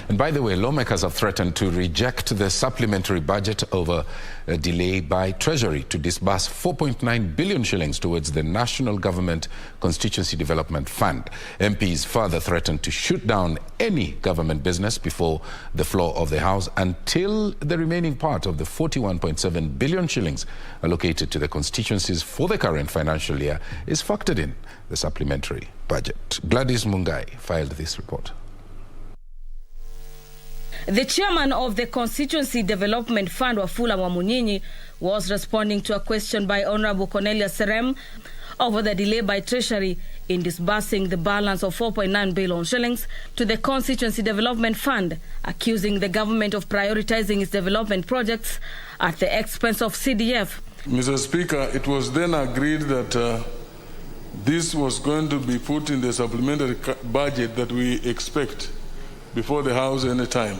And by the way, lawmakers have threatened to reject the supplementary budget over a delay by Treasury to disburse 4.9 billion shillings towards the National Government Constituency Development Fund. MPs further threatened to shoot down any government business before the floor of the House until the remaining part of the 41.7 billion shillings allocated to the constituencies for the current financial year is factored in the supplementary budget. Gladys Mungai filed this report. The chairman of the Constituency Development Fund, Wafula Wamunyinyi, was responding to a question by Honorable Cornelia Serem over the delay by Treasury in disbursing the balance of 4.9 billion shillings to the Constituency Development Fund, accusing the government of prioritizing its development projects at the expense of CDF. Mr. Speaker, it was then agreed that this was going to be put in the supplementary budget that we expect before the House any time.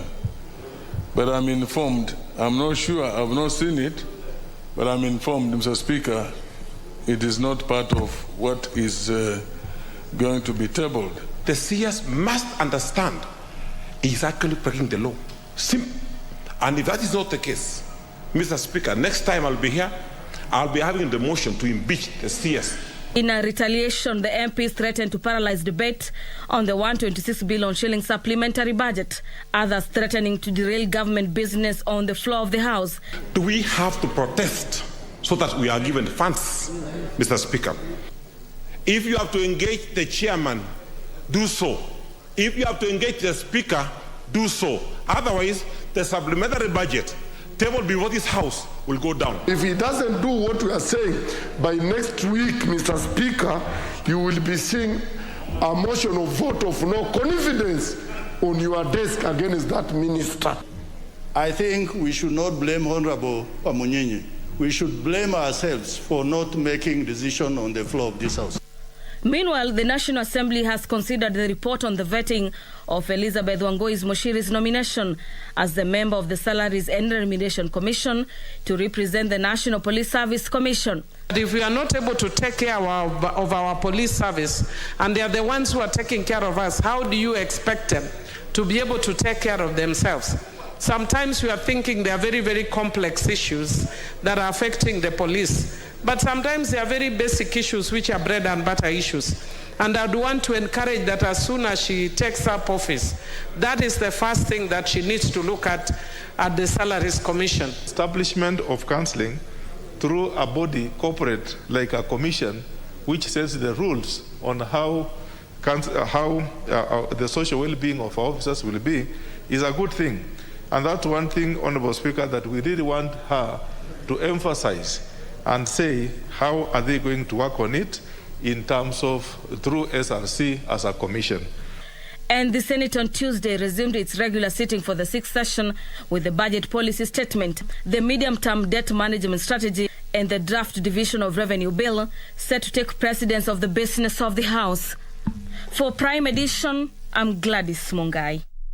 But I'm informed, I'm not sure, I've not seen it, but I'm informed, Mr. Speaker, it is not part of what is going to be tabled. The CS must understand he's actually breaking the law. And if that is not the case, Mr. Speaker, next time I'll be here, I'll be having the motion to impeach the CS. In a retaliation, the MPs threatened to paralyze debate on the 126 billion shilling supplementary budget, others threatening to derail government business on the floor of the House. Do we have to protest so that we are given funds, Mr. Speaker? If you have to engage the chairman, do so. If you have to engage the Speaker, do so. Otherwise, the supplementary budget table before this House will go down. If he doesn't do what we are saying, by next week, Mr. Speaker, you will be seeing a motion of vote of no confidence on your desk against that minister. I think we should not blame Honorable Wamunyinyi. We should blame ourselves for not making decision on the floor of this House. Meanwhile, the National Assembly has considered the report on the vetting of Elizabeth Wangoi's Moshiri's nomination as the member of the Salaries and Remuneration Commission to represent the National Police Service Commission. If we are not able to take care of our police service, and they are the ones who are taking care of us, how do you expect them to be able to take care of themselves? Sometimes we are thinking they are very, very complex issues that are affecting the police. But sometimes they are very basic issues which are bread and butter issues. And I'd want to encourage that as soon as she takes up office, that is the first thing that she needs to look at the Salaries Commission. Establishment of counseling through a body corporate like a commission which sets the rules on how the social well-being of our officers will be is a good thing. And that's one thing, Honourable Speaker, that we really want her to emphasize and say how are they going to work on it in terms of through SRC as a commission. And the Senate on Tuesday resumed its regular sitting for the sixth session with the budget policy statement, the medium-term debt management strategy and the draft division of revenue bill set to take precedence of the business of the House. For Prime Edition, I'm Gladys Mungai.